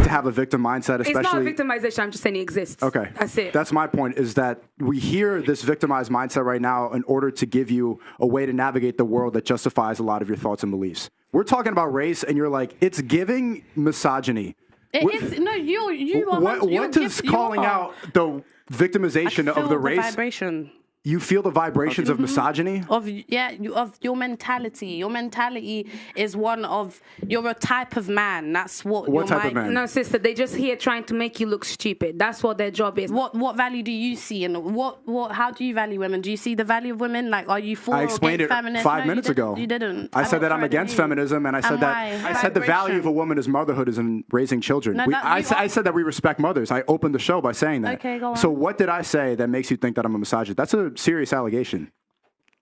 to have a victim mindset, especially... It's not a victimization. I'm just saying it exists. Okay. That's it. That's my point, is that we hear this victimized mindset right now in order to give you a way to navigate the world that justifies a lot of your thoughts and beliefs. We're talking about race, and you're like, it's giving misogyny. You are. What does calling out the victimization of the race... Vibration. You feel the vibrations of misogyny? Of your mentality. Your mentality is one of, you're a type of man. That's what type of man? No, sister, they just here trying to make you look stupid. That's what their job is. What value do you see, and how do you value women? Do you see the value of women? Like, are you for I or explained against it feminists? 5 minutes ago. You didn't. I said that I'm against feminism, and I said that the value of a woman is motherhood, is in raising children. No, I said that we respect mothers. I opened the show by saying that. Okay, go on. So what did I say that makes you think that I'm a misogynist? That's a serious allegation.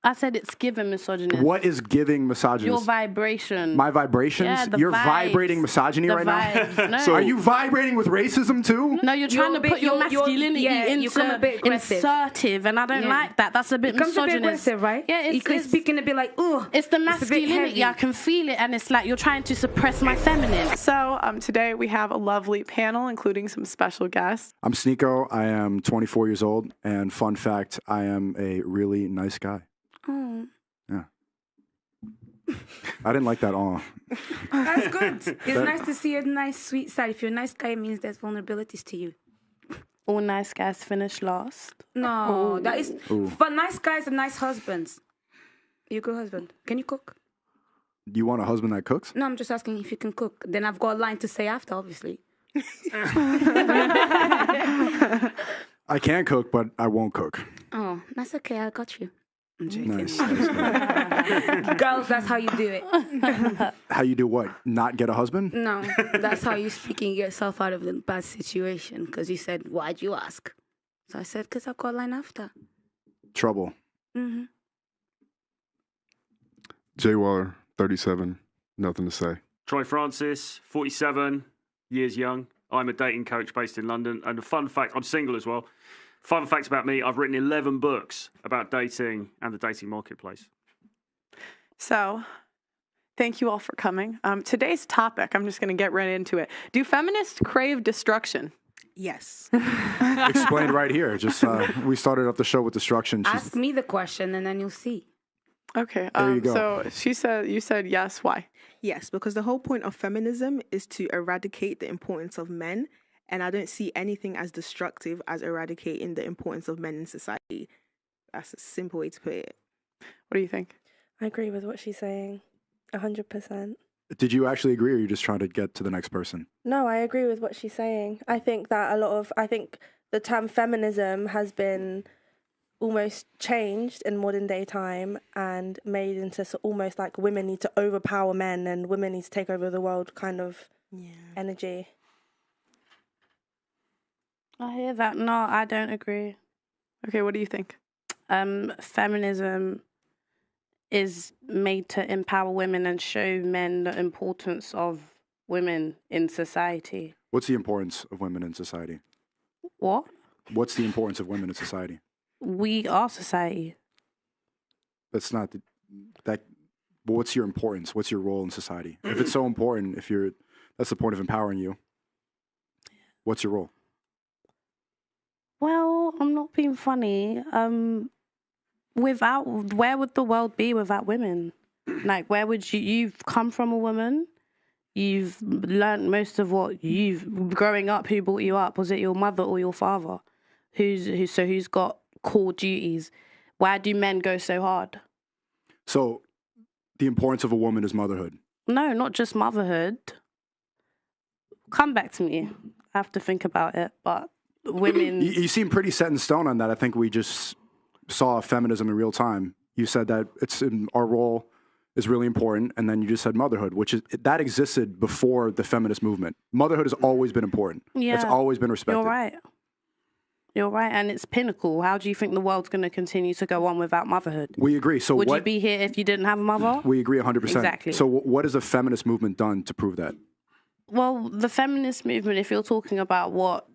I said it's given misogynist. What is giving misogynist? Your vibration. My vibrations? Yeah, the You're vibes. vibrating misogyny right Vibes. now? No. So are you vibrating with racism too? No, you're trying to put your masculinity you come a bit into aggressive. assertive, and I don't like that. That's a bit It comes a bit misogynist. aggressive, right? Yeah, it's speaking a bit like, ooh. It's the a bit masculinity. heavy. I can feel it, and it's like you're trying to suppress my feminine. So today we have a lovely panel, including some special guests. I'm SNEAKO. I am 24 years old, and fun fact, I am a really nice guy. Oh. Yeah. I didn't like that all. That's good. It's nice to see a nice, sweet side. If you're a nice guy, it means there's vulnerabilities to you. All nice guys finish last. No, that is. Ooh. But nice guys are nice husbands. You a good husband? Can you cook? You want a husband that cooks? No, I'm just asking if you can cook. Then I've got a line to say after, obviously. I can cook, but I won't cook. Oh, that's okay. I got you. I'm joking. Nice. Girls, that's how you do it. How you do what? Not get a husband? No, that's how you're speaking yourself out of the bad situation. Because you said, why'd you ask? So I said, because I got a line after. Trouble. Mm-hmm. Jay Waller, 37, nothing to say. Troy Francis, 47 years young. I'm a dating coach based in London. And a fun fact, I'm single as well. Fun fact about me, I've written 11 books about dating and the dating marketplace. So, thank you all for coming. Today's topic, I'm just going to get right into it. Do feminists crave destruction? Yes. Explained right here. Just we started off the show with destruction. Ask me the question and then you'll see. Okay. There you go. So you said yes. Why? Yes, because the whole point of feminism is to eradicate the importance of men. And I don't see anything as destructive as eradicating the importance of men in society. That's a simple way to put it. What do you think? I agree with what she's saying, 100%. Did you actually agree, or are you just trying to get to the next person? No, I agree with what she's saying. I think that I think the term feminism has been almost changed in modern day time and made into almost like women need to overpower men and women need to take over the world kind of energy. I hear that. No, I don't agree. Okay, what do you think? Feminism is made to empower women and show men the importance of women in society. What's the importance of women in society? What? What's the importance of women in society? We are society. That's not that. What's your importance? What's your role in society? If it's so important, that's the point of empowering you. What's your role? Well, I'm not being funny. Where would the world be without women? Like, where would you've come from a woman? You've learned most of what growing up, who brought you up? Was it your mother or your father? Who's got core duties? Why do men go so hard? So, the importance of a woman is motherhood. No, not just motherhood. Come back to me. I have to think about it, but women... You seem pretty set in stone on that. I think we just saw feminism in real time. You said that our role is really important, and then you just said motherhood, that existed before the feminist movement. Motherhood has always been important. Yeah, it's always been respected. You're right, and it's pinnacle. How do you think the world's going to continue to go on without motherhood? We agree. So would you be here if you didn't have a mother? We agree 100%. Exactly. So what has the feminist movement done to prove that? Well, the feminist movement, if you're talking about what's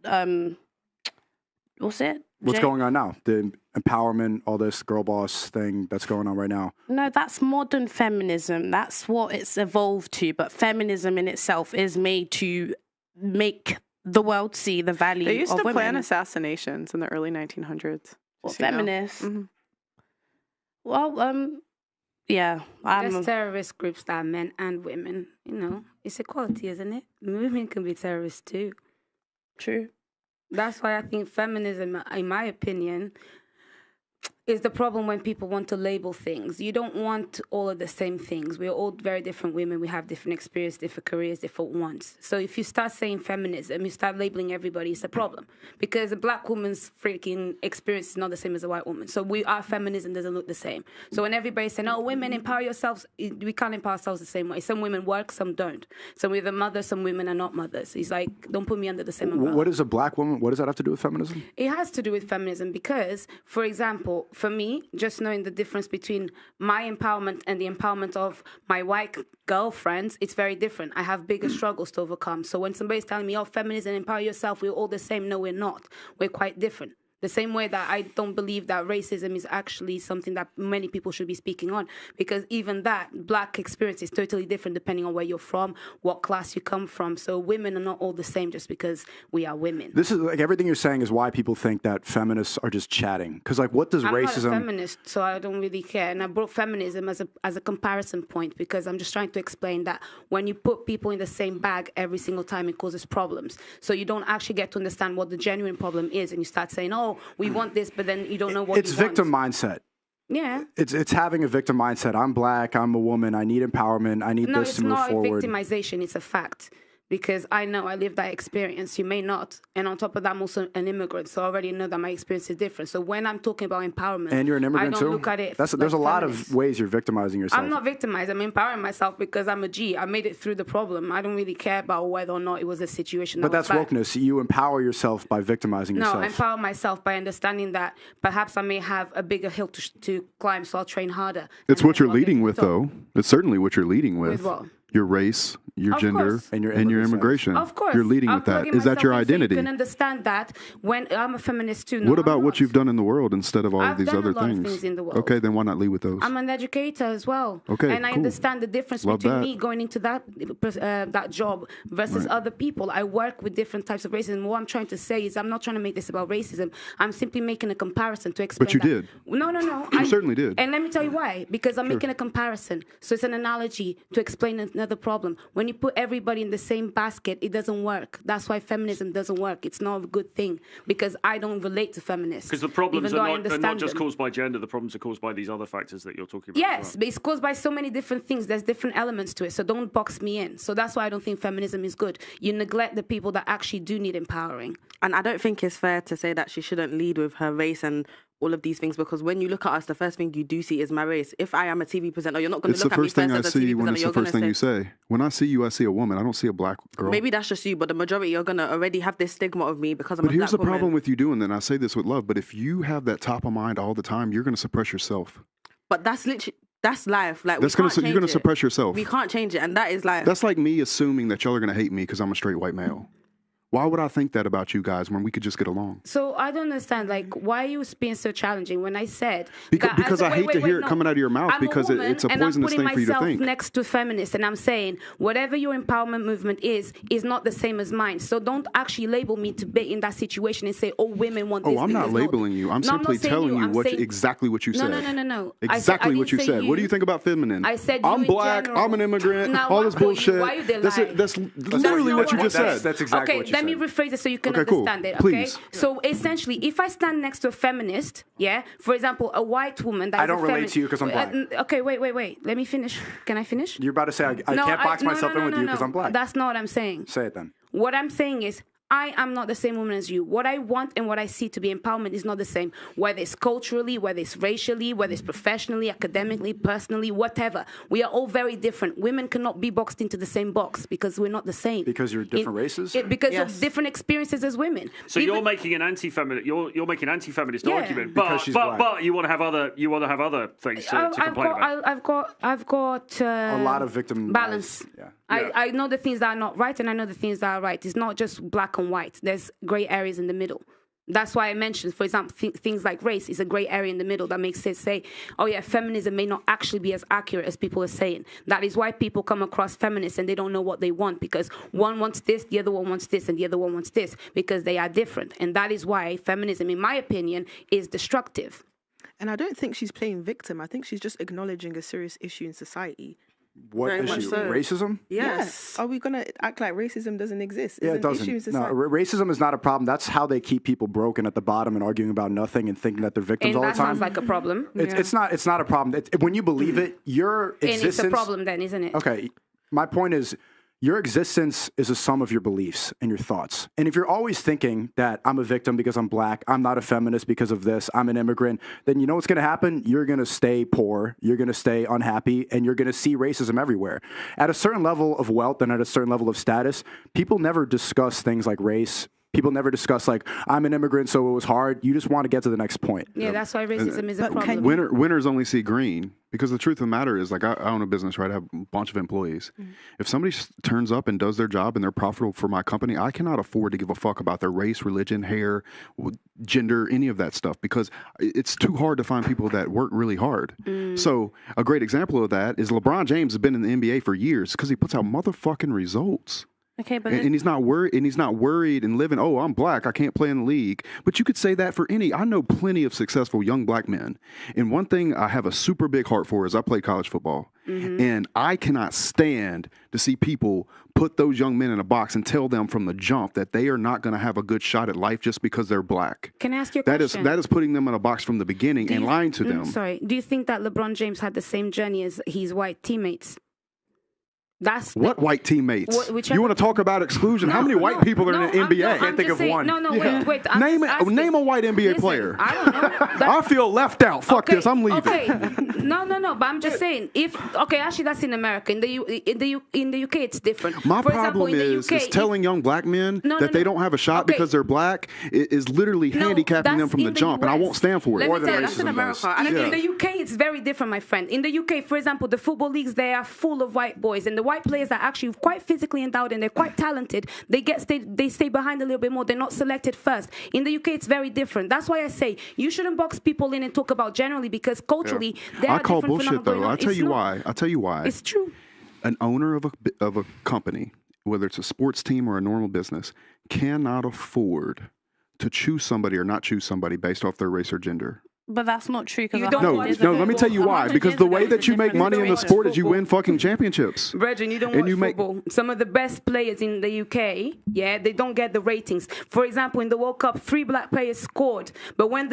it? What's going on now? The empowerment, all this girl boss thing that's going on right now. No, that's modern feminism. That's what it's evolved to. But feminism in itself is made to make the world see the value They used of to women. plan assassinations in the early 1900s. Or just so you know. feminists. Mhm. Well, yeah, There's terrorist groups that are men and women. You know, it's equality, isn't it? Women can be terrorists too. true. That's why I think feminism, in my opinion, is the problem when people want to label things. You don't want all of the same things. We're all very different women. We have different experiences, different careers, different wants. So if you start saying feminism, you start labeling everybody, it's a problem. Because a black woman's freaking experience is not the same as a white woman. So our feminism doesn't look the same. So when everybody's saying, oh, women empower yourselves, we can't empower ourselves the same way. Some women work, some don't. Some we're the mothers, some women are not mothers. It's like, don't put me under the same umbrella. What is a black woman? What does that have to do with feminism? It has to do with feminism because, for example, for me, just knowing the difference between my empowerment and the empowerment of my white girlfriends, it's very different. I have bigger struggles to overcome. So when somebody's telling me, oh, feminism, empower yourself, we're all the same. No, we're not. We're quite different. The same way that I don't believe that racism is actually something that many people should be speaking on, because even that black experience is totally different depending on where you're from, what class you come from. So women are not all the same just because we are women. This is like everything you're saying is why people think that feminists are just chatting. Because like, what does I'm racism? not a feminist, so I don't really care. And I brought feminism as a comparison point because I'm just trying to explain that when you put people in the same bag every single time, it causes problems. So you don't actually get to understand what the genuine problem is, and you start saying, "Oh, we want this," but then you don't know what It's you want. victim mindset. Yeah. It's having a victim mindset. I'm black. I'm a woman. I need empowerment. I need No, this it's to move not forward. a victimization. It's a fact. Because I know I lived that experience. You may not. And on top of that, I'm also an immigrant. So I already know that my experience is different. So when I'm talking about empowerment, And you're an immigrant I don't too. look at it There's like a lot feminist. of ways you're victimizing yourself. I'm not victimized. I'm empowering myself because I'm a G. I made it through the problem. I don't really care about whether or not it was a situation But that was that's bad. wokeness. You empower yourself by victimizing No, yourself. I empower myself by understanding that perhaps I may have a bigger hill to climb, so I'll train harder. It's And what you're therefore get leading to with, the top. though. It's certainly what you're leading with. With what? Your race, your Of gender, course. And your and your immigrant immigration. Of course. You're leading I'm with that. plugging Is that myself your in so identity? you can understand that when I'm a feminist too. No, What about I'm what not. you've done in the world instead of all I've of these done a other lot of things? things in the world. Okay, then why not lead with those? I'm an educator as well. Okay, and I cool. understand the difference Love between that. me going into that job versus other people. I work with different types of racism. What I'm trying to say is I'm not trying to make this about racism. I'm simply making a comparison to explain But you that. did. No. You certainly did. And let me tell you why. Because I'm making a comparison. So it's an analogy to explain another problem. When you put everybody in the same basket, it doesn't work. That's why feminism doesn't work. It's not a good thing because I don't relate to feminists. Because the problems even though I are understand not just them. caused by gender, the problems are caused by these other factors that you're talking about. Yes, as but it's caused by so many different things. There's different elements to it. So don't box me in. So that's why I don't think feminism is good. You neglect the people that actually do need empowering. And I don't think it's fair to say that she shouldn't lead with her race and all of these things, because when you look at us, the first thing you do see is my race. If I am a TV presenter, you're not going It's to the look at me first thing I first as a see TV when presenter. it's the You're going first thing you to say, say. When I see you, I see a woman. I don't see a black girl. maybe that's just you, but the majority are going to already have this stigma of me because I'm But a here's black the problem woman. with you doing that, and I say this with love, but if you have that top of mind all the time, you're going to suppress yourself. But that's literally, that's life. Like, That's we gonna can't you're going to change it. suppress yourself. We can't change it, and that is life. That's like me assuming that y'all are going to hate me because I'm a straight white male. Why would I think that about you guys when we could just get along? So I don't understand, like, why are you being so challenging when I said Because I hate to hear it coming out of your mouth I'm because a woman, it's a and I'm poisonous putting thing for you to myself think. next to feminists, and I'm saying whatever your empowerment movement is not the same as mine. So don't actually label me to be in that situation and say, "Oh, women want this." Oh, I'm not because labeling you. I'm No, simply not saying telling you I'm what saying- exactly what you No, said. no. Exactly I what you didn't say said. What do you think about feminine? I said you I'm in black. general. I'm an immigrant. Now, all why this would you- bullshit. why you did That's lie? it. That's literally not what you what just I said. That's exactly okay, what you let me said. rephrase it so you can Okay, cool. understand it. Please. Okay, so essentially, if I stand next to a feminist, yeah, for example, a white woman that I is don't a relate to you 'cause I'm black. Okay, wait. Let me finish. Can I finish? You're about to say I No, can't box no, myself no, in with no, you no. because I'm black. That's not what I'm saying. Say it then. What I'm saying is, I am not the same woman as you. What I want and what I see to be empowerment is not the same. Whether it's culturally, whether it's racially, whether it's professionally, academically, personally, whatever. We are all very different. Women cannot be boxed into the same box because we're not the same. Because you're different races? Because Yes. of different experiences as women. So Even- you're making an anti-feminist. You're making an anti-feminist Yeah. argument, Because but she's black. but you want to have other things to complain about. I've got A lot of victim balance. Yeah. I know the things that are not right, and I know the things that are right. It's not just black and white. There's gray areas in the middle. That's why I mentioned, for example, things like race is a gray area in the middle that makes it say, oh yeah, feminism may not actually be as accurate as people are saying. That is why people come across feminists and they don't know what they want, because one wants this, the other one wants this, and the other one wants this, because they are different. And that is why feminism, in my opinion, is destructive. And I don't think she's playing victim. I think she's just acknowledging a serious issue in society. What Very much issue? so. Racism? Yes. Yeah. Are we going to act like racism doesn't exist? Yeah, It's it an doesn't. issue in No, society. racism is not a problem. That's how they keep people broken at the bottom and arguing about nothing and thinking that they're victims And all that the time. sounds like a problem. It's not a problem. When you believe it, your existence. And it's a problem then, isn't it? Okay, my point is, your existence is a sum of your beliefs and your thoughts. And if you're always thinking that I'm a victim because I'm black, I'm not a feminist because of this, I'm an immigrant, then you know what's going to happen? You're going to stay poor, you're going to stay unhappy, and you're going to see racism everywhere. At a certain level of wealth and at a certain level of status, people never discuss things like race. People never discuss, like, I'm an immigrant, so it was hard. You just want to get to the next point. Yeah, that's why racism is a problem. Winners only see green, because the truth of the matter is, like, I own a business, right? I have a bunch of employees. If somebody turns up and does their job and they're profitable for my company, I cannot afford to give a fuck about their race, religion, hair, gender, any of that stuff, because it's too hard to find people that work really hard. So a great example of that is LeBron James has been in the NBA for years because he puts out motherfucking results. Okay, but And he's not worried. And he's not worried and living. Oh, I'm black, I can't play in the league. But you could say that for any. I know plenty of successful young black men. And one thing I have a super big heart for is I play college football, and I cannot stand to see people put those young men in a box and tell them from the jump that they are not going to have a good shot at life just because they're black. Can I ask you a That question? is putting them in a box from the beginning and lying to them. Sorry. Do you think that LeBron James had the same journey as his white teammates? That's What white teammates? whichever- You want to talk about exclusion? How many white people are in the NBA? I'm just saying- No, wait. I'm Name just asking. name a white NBA Listen, player. I don't know. I feel left out. Fuck this. I'm leaving. Okay. No. But I'm just saying. Actually, that's in America. In the UK, it's different. My For example, problem in the is UK, telling young black men that they don't have a shot Okay. because they're black is literally handicapping them that's from the in jump, and I US. won't stand for it. Let me tell you, That's in America. In the UK, it's very different, my friend. In the UK, for example, the football leagues, they are full of white boys, and the white players are actually quite physically endowed and they're quite talented. They stay behind a little bit more. They're not selected first. In the UK, it's very different. That's why I say you shouldn't box people in and talk about generally, because culturally, there are I call different bullshit phenomena going though. on. I'll tell It's you not. why. I'll tell you why. It's true. An owner of a company, whether it's a sports team or a normal business, cannot afford to choose somebody or not choose somebody based off their race or gender. But that's not true. You Because don't No, watch let me tell you why. 100 Because years the ago way was that you make different. money in the watch sport is you football. win fucking championships. Brethren, you don't And watch you make- football. Some of the best players in the UK, they don't get the ratings. For example, in the World Cup, 3 black players scored, but when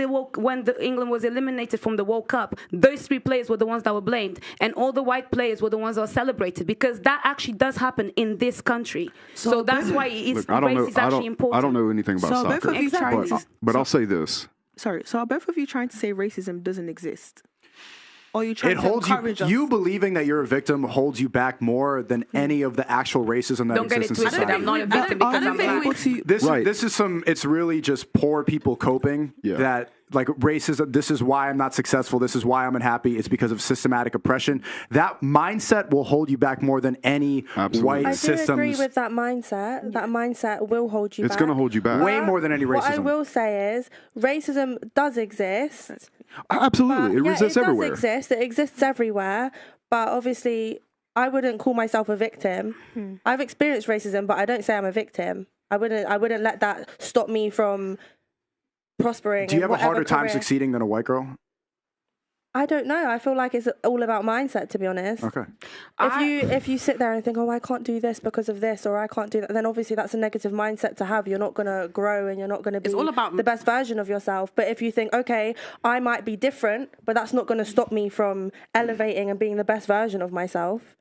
England was eliminated from the World Cup, those 3 players were the ones that were blamed, and all the white players were the ones that were celebrated, because that actually does happen in this country. So that's why Look, I don't race know. is actually important. I don't know anything about So both soccer. of you trying to... But I'll say this. Sorry, so are both of you trying to say racism doesn't exist? Or are you trying It to holds you. encourage us? You believing that you're a victim holds you back more than any of the actual racism that Don't get it exists in twisted. society. I'm not a victim Are because you I'm black. able to... This is some. It's really just poor people coping. Yeah. That like racism. This is why I'm not successful. This is why I'm unhappy. It's because of systematic oppression. That mindset will hold you back more than any Absolutely. white I do systems. agree with that mindset. That mindset will hold you It's back. going to hold you back. Way more than any What I racism. will say is racism does exist. Absolutely. It yeah, exists it everywhere. does exist. It exists everywhere. But obviously, I wouldn't call myself a victim. I've experienced racism, but I don't say I'm a victim. I wouldn't let that stop me from prospering. Do you in have a harder whatever time career. succeeding than a white girl? I don't know. I feel like it's all about mindset, to be honest. Okay. If you sit there and think, oh, I can't do this because of this, or I can't do that, then obviously that's a negative mindset to have. You're not going to grow and you're not going to be all about- the best version of yourself. But if you think, okay, I might be different, but that's not going to stop me from elevating and being the best version of myself.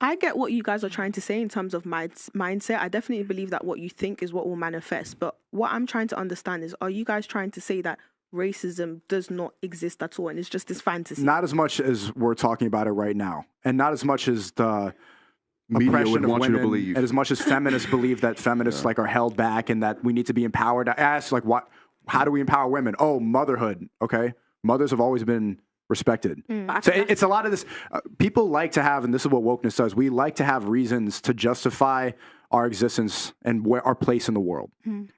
I get what you guys are trying to say in terms of mindset. I definitely believe that what you think is what will manifest. But what I'm trying to understand is, are you guys trying to say that racism does not exist at all and it's just this fantasy? Not as much as we're talking about it right now, and not as much as the Media oppression would of want you to women, believe. and as much as feminists believe that feminists like are held back and that we need to be empowered. I ask, like, what? How do we empower women? Oh, motherhood. Okay, mothers have always been respected. So it's a lot of this. People like to have, and this is what wokeness does. We like to have reasons to justify our existence and our place in the world.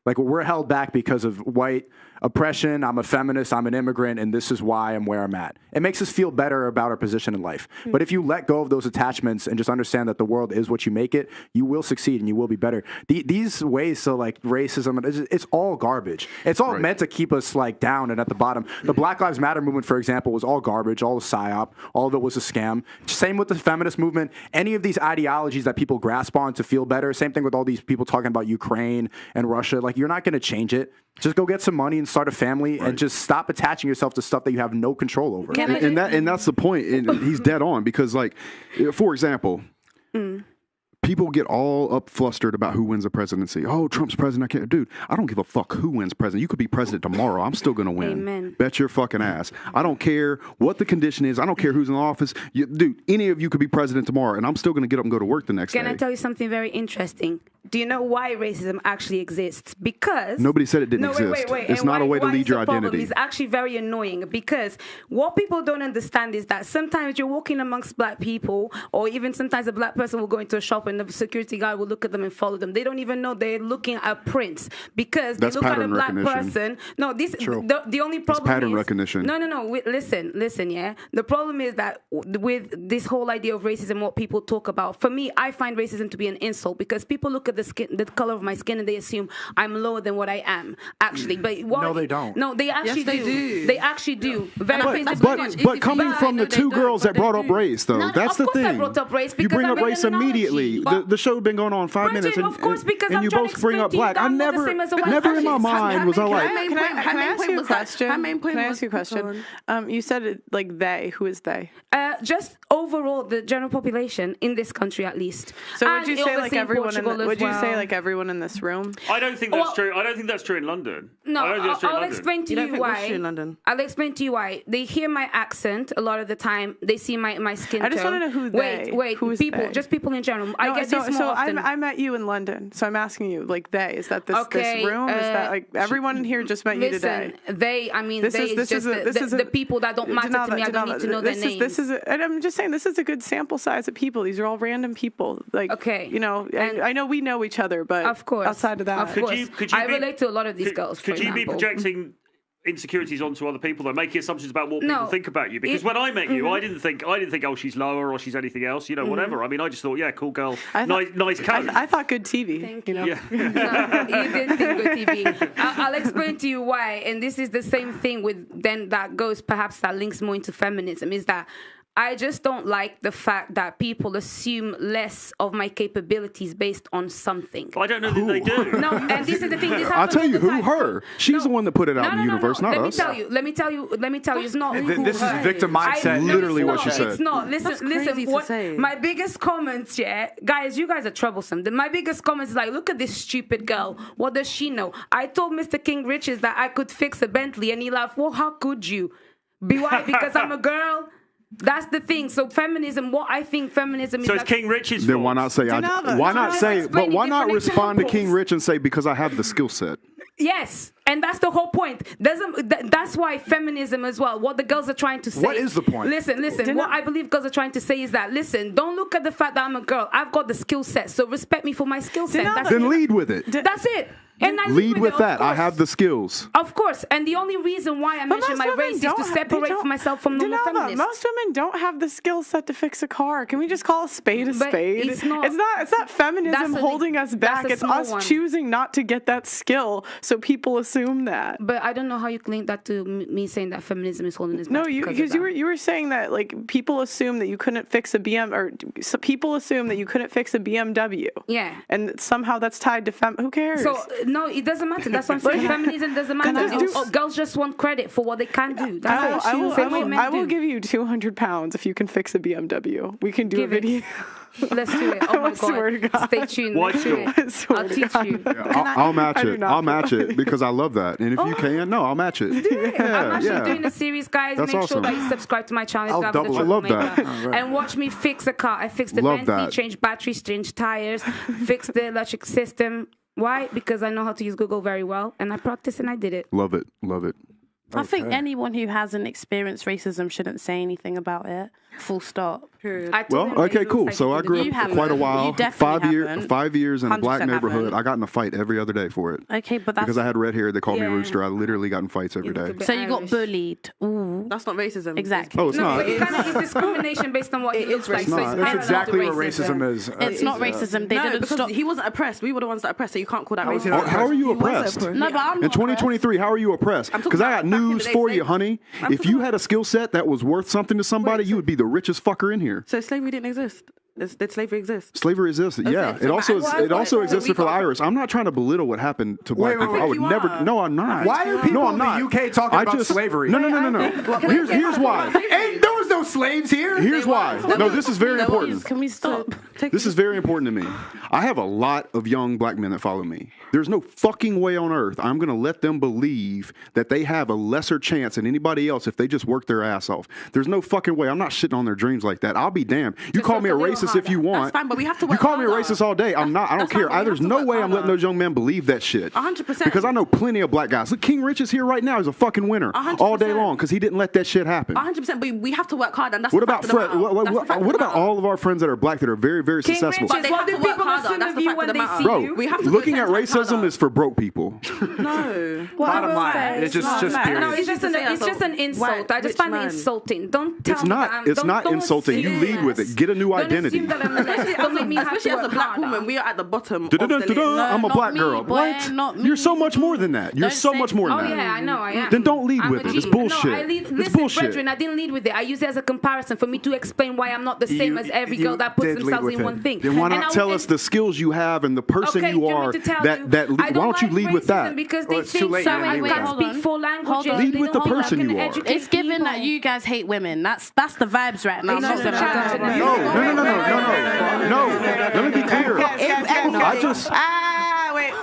Like we're held back because of white oppression. I'm a feminist, I'm an immigrant, and this is why I'm where I'm at. It makes us feel better about our position in life. But if you let go of those attachments and just understand that the world is what you make it, you will succeed and you will be better. These ways to like racism, it's all garbage. It's all meant to keep us like down and at the bottom. The Black Lives Matter movement, for example, was all garbage, all a psyop, all of it was a scam. Same with the feminist movement. Any of these ideologies that people grasp on to feel better, same thing with all these people talking about Ukraine and Russia. Like, you're not going to change it. Just go get some money and start a family and just stop attaching yourself to stuff that you have no control over. And that's the point. And he's dead on because, like, for example, people get all up flustered about who wins the presidency. Oh, Trump's president. I can't. Dude, I don't give a fuck who wins president. You could be president tomorrow. I'm still going to win. Amen. Bet your fucking ass. I don't care what the condition is. I don't care who's in the office. Dude, any of you could be president tomorrow, and I'm still going to get up and go to work the next day. Can I tell you something very interesting? Do you know why racism actually exists? Because nobody said it didn't exist. Wait. It's not a way to lead your identity. It's actually very annoying because what people don't understand is that sometimes you're walking amongst black people, or even sometimes a black person will go into a shop and the security guard will look at them and follow them. They don't even know they're looking at prints because they look at a black person. No, the only problem it's pattern is recognition. No. Listen. Yeah, the problem is that with this whole idea of racism, what people talk about. For me, I find racism to be an insult because people look at the color of my skin, and they assume I'm lower than what I am. Actually, but no, they don't. No, they actually do. They actually do. But coming from the two girls that brought up race, though, that's the thing. I brought up race because you bring I up made race an analogy. immediately. The show had been going on 5 minutes, and I'm you both bring up black. I never in my mind was I like. Can I ask you a question? Her main point Can I was- ask you a question? You said it like they. Who is they? Just overall, the general population in this country, at least. So would you And say like obviously in everyone? Portugal as Would you say well. like everyone in this room? I don't think that's true. I don't think that's true in London. No, I don't think that's true in I'll London. explain to You don't you think that's why. true in London? I'll explain to you why. They hear my accent a lot of the time. They see my skin I just tone. want to know who they. Wait, Who is people, they? just people in general. I get this more often. I met you in London, so I'm asking you, like they. Is that this room? Is that like everyone in here just met you today? This is just the people that don't matter to me. I don't need to know their names. And I'm just saying, this is a good sample size of people. These are all random people. Like, Okay. you know, I know we know each other, but Of course. outside of that, Of course. Could you I be- relate to a lot of these girls, for Could you be example. projecting insecurities onto other people, though, making assumptions about what people No. think about you? Because when I met you, I didn't think, oh, she's lower or she's anything else, you know, whatever. I mean, I just thought, yeah, cool girl, nice cat. I thought good TV. Thank you know. you. No, you did think good TV. I'll explain to you why, and this is the same thing with then that goes perhaps that links more into feminism, is that I just don't like the fact that people assume less of my capabilities based on something. I don't know that they do. No, and this is the thing. This I'll happens tell all you the who time. her. She's the one that put it out in the universe, not Let us. Let me tell you. It's not who This is her. victim mindset. Literally It's what not, she said. It's not. That's Listen. crazy to What say. my biggest comments, guys, you guys are troublesome. My biggest comments is like, look at this stupid girl. What does she know? I told Mr. King Richards that I could fix a Bentley, and he laughed. Well, how could you? Why? Because I'm a girl. That's the thing. So feminism, what I think feminism is. So it's King Rich's Then fault. why not say? Denava. Why not say? Explain But why not different respond to examples. King Rich and say because I have the skill set? Yes, and that's the whole point. That's why feminism as well. What the girls are trying to say. What is the point? Listen. What I believe girls are trying to say is that, listen, don't look at the fact that I'm a girl. I've got the skill set, so respect me for my skill set. That's Then it. lead with it. That's it. And I Lead with it, of that. I course. have the skills. Of course. And the only reason why I mention my race is to separate myself from normal feminists. Most women don't have the skill set to fix a car. Can we just call a spade a But spade? it's not- It's not feminism That's holding us back. that's a It's small us one. choosing not to get that skill, so people assume that. But I don't know how you link that to me saying that feminism is holding us back. No, because you were saying that like people assume that you couldn't fix a people assume that you couldn't fix a BMW. Yeah. And somehow that's tied to Who cares? So no, it doesn't matter. That's what I'm saying. Feminism doesn't matter. Girls just want credit for what they can do. That's it. Same way men I will do. give you 200 pounds if you can fix a BMW. We can do Give a it. video. Let's do it. Oh my I swear to God. God. Stay tuned. White Let's do school. it. I swear I'll to teach God. you. I'll match I do it. not I'll feel match it because I love that. And if you can, no, I'll match it. I'm actually Yeah, doing a series, guys. That's Make awesome. sure that you subscribe to my channel. I'll Grab the double it. I love that. Troublemaker. And watch me fix a car. I fixed the Love Bentley, that. changed batteries, changed tires, fixed the electric system. Why? Because I know how to use Google very well, and I practiced and I did it. Love it. Love it. I think anyone who hasn't experienced racism shouldn't say anything about it. Full stop. Well, okay, cool. So I grew You up for haven't. quite a while. You definitely haven't. 5 years in a black 100% neighborhood. haven't. I got in a fight every other day for it. Okay, but that's Because I had red hair. They called me Yeah. Rooster. I literally got in fights every You look day. a bit so you got Irish. bullied. Ooh, That's not racism. exactly. Oh, it's No, not. but it kind of is discrimination based on what he looks like. racist. So No, it's that's parallel exactly to what racism is. It's not racism. They No, didn't because stop. he wasn't oppressed. We were the ones that oppressed, so you can't call that How is he racism. not How are you He was oppressed? oppressed. No, but I'm In not 2023, how are you oppressed? talking Because I about got back in the news day, for you, slavery. honey. I'm If talking you about- had a skill set that was worth something to somebody, you would be the richest fucker in here. So slavery didn't exist. Did slavery exist? Slavery existed, yeah. so It also I- it also so existed we for the got- Irish. I'm not trying to belittle what happened to black wait, people. wait, I would you never. are. No, I'm not. Why are people no, I'm in not. the UK talking I about just, slavery? No. Here's why. Ain't there was no slaves here. Here's why. No, this is very There was. important. Can we stop? This is very important to me. I have a lot of young black men that follow me. There's no fucking way on earth I'm going to let them believe that they have a lesser chance than anybody else if they just work their ass off. There's no fucking way. I'm not shitting on their dreams like that. I'll be damned. You Just call me a work a little racist if you harder. want. That's fine, but we have to You work call me a harder. racist all day. I'm not. I don't That's fine, care. but we have There's to no work way I'm letting harder. those young men believe that shit. 100%. Because I know plenty of black guys. Look, King Rich is here right now. He's a fucking winner 100%. all day long because he didn't let that shit happen. 100%, but we have to work hard, and that's What the about fact of the Fred? matter. That's the fact of What the about matter. all of our friends that are black that are very, very King successful? Richard, But they what have do to work people harder. assume That's of the you fact when of the they matter. see Bro, you? We have to go looking 10 at times racism harder. is for broke people. No. What I Bottom will line, say- it's just not period. fair. No, it's just an White insult. I just rich find it man. insulting. Don't tell It's me not. that I'm, It's not don't insulting. You assume lead with less. it. Get a new Don't identity. assume that I'm less. Don't make me have to Especially as a work black harder. woman, we are at the bottom of the list. Da-da-da-da-da. I'm a not black me, girl. boy, What? not me. You're so much more than that. You're Don't so say- much more than Oh that. yeah, I know, I am. Then don't lead I'm with a it. It's G. bullshit. No, I lead, It's listen, bullshit. brethren, I didn't lead with it. I used it as a comparison for me to explain why I'm not the same as every girl that puts did lead themselves with in it. one thing. Then why And not I tell would- us the skills you have and the person Okay, you do you want are? me to tell That you? that I why don't don't you like lead with that? racism because Well, they it's too think late so now I anyway. can't Hold speak on. four languages. Hold on. Lead with the Hold on, person I can you are. educate It's given people. that you guys hate women. That's the vibes right now. I'm not gonna lie. No. Let me be clear. I just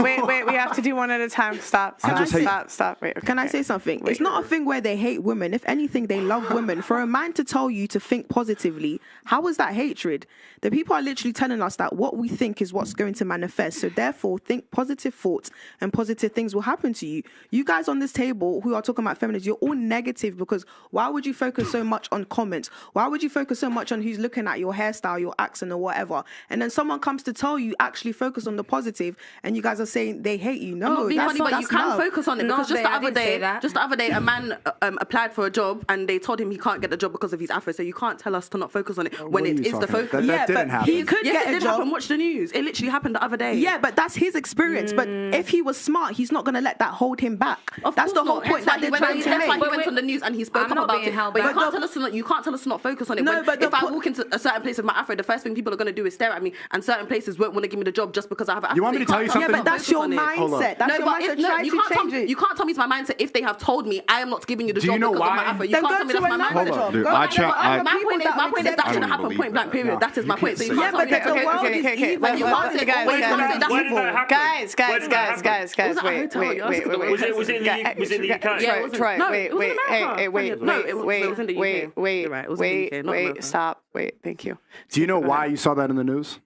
Wait. We have to do one at a time. Stop. I just hate- Stop. Wait. Can I say something? It's not a thing where they hate women. If anything, they love women. For a man to tell you to think positively, how is that hatred? The people are literally telling us that what we think is what's going to manifest. So therefore, think positive thoughts and positive things will happen to you. You guys on this table who are talking about feminism, you're all negative because why would you focus so much on comments? Why would you focus so much on who's looking at your hairstyle, your accent, or whatever? And then someone comes to tell you actually focus on the positive, and you guys are saying they hate you. I'm No, not being funny, but you can love. focus on it Not because just there, the I other didn't say day, that. a man applied for a job and they told him he can't get the job because of his afro. So you can't tell us to not focus on it when What are it you is the talking about? focus. That didn't happen. He could Yes, get it a did job. happen. Watch the news. It literally happened the other day. Yeah, but that's his experience. But if he was smart, he's not going to let that hold him back. Of That's the course whole not. point Hence that why they're he went trying on- to that's why make. he went on the news and he spoke I'm up not about being it. held But you back. can't tell us to not. You can't tell us to not focus on it. No, When- but the if I po- walk into a certain place with my afro, the first thing people are going to do is stare at me, and certain places won't want to give me the job just because I have an afro. You want So me to tell you can't Yeah, something? but that's your focus on it. Hold on. mindset. That's No, your but mindset. Try you to can't tell change me. it. You can't tell me it's my mindset if they have told me I am not giving you the Do job you know because of why? my afro. You Then can't go tell me to that's my another mindset. job. Dude, Go I to try- other I- My people point is that that accept shouldn't don't happen. believe Point blank. that. Period. No, That is my you point. can't So you say can't Yeah, tell me but that's the world is okay. evil. You The can't world say is always evil. that's When did that happen? Guys, When did that happen? wait. Was it in the UK? Was it in the UK? Yeah, it was in- Troy, no, wait, it was in America. wait, No, it was in the UK. You're right, it was in the UK, not America. stop, wait, thank you. Do you know why you saw that in the news?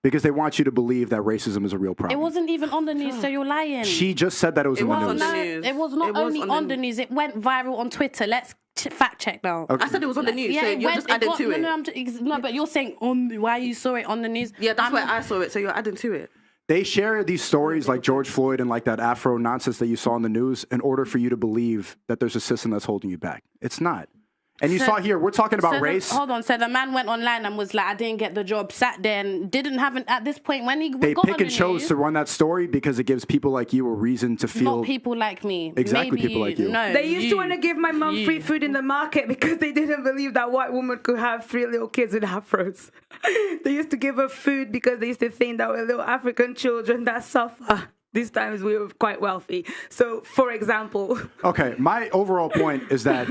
Because they want you to believe that racism is a real It problem. wasn't even on the news, so you're lying. She just said that it was in the was on news. the No, news. it was not It was only on on the the news. It went viral on Twitter. Let's fact check now. Okay. I said it was on the news, so it you're went- just adding got- to it. No, but you're saying on why you saw it on the news. Yeah, that's I'm where not- I saw it, so you're adding to it. They share these stories like George Floyd and like that Afro nonsense that you saw in the news in order for you to believe that there's a system that's holding you back. It's not. And you So- saw here, we're talking about So race. hold on. So the man went online and was like, I didn't get the job, sat there and didn't have an, at this point when he They got pick on and the chose news, to run that story because it gives people like you a reason to feel. not people like me. Exactly, Maybe people like you. No, They used to want to give my mum you. free food in the market because they didn't believe that white woman could have 3 little kids with afros. They used to give her food because they used to think that we're little African children that suffer. These times we were quite wealthy. So, for example, Okay, my overall point is that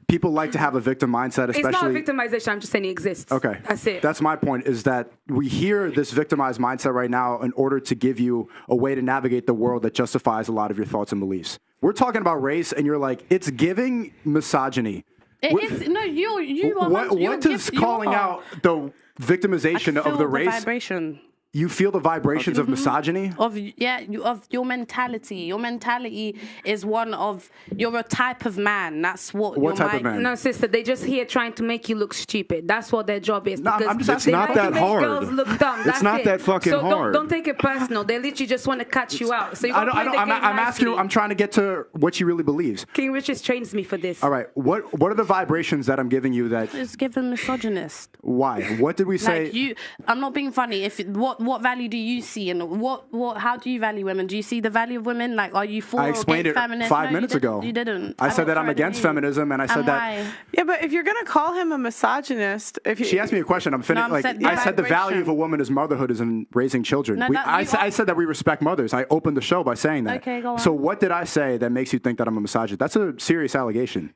people like to have a victim mindset, especially. it's not a victimization. I'm just saying it exists. Okay. That's it. That's my point, is that we hear this victimized mindset right now in order to give you a way to navigate the world that justifies a lot of your thoughts and beliefs. We're talking about race, and you're like, it's giving misogyny. It is no. You are. What does calling out the I victimization feel of the race? vibration. You feel the vibrations of misogyny? Of your mentality. Your mentality is one of, you're a type of man. That's what your type of man? No, sister, they just here trying to make you look stupid. That's what their job is. No, I'm just asking. It's not that hard. Girls look dumb. It's not that fucking hard. Don't take it personal. They literally just want to catch you out. So you I'm asking you, I'm trying to get to what she really believes. King Richard trains me for this. All right, what are the vibrations that I'm giving you that... It's given misogynist. Why? What did we say? Like I'm not being funny. What value do you see, and how do you value women? Do you see the value of women? Like, are you for I explained or against it feminists? 5 minutes ago. You didn't. I said that I'm against feminism, and I said that... Yeah, but if you're going to call him a misogynist... She asked me a question. I'm finished. I said the value of a woman is motherhood is in raising children. No, I said that we respect mothers. I opened the show by saying that. Okay, go on. So what did I say that makes you think that I'm a misogynist? That's a serious allegation.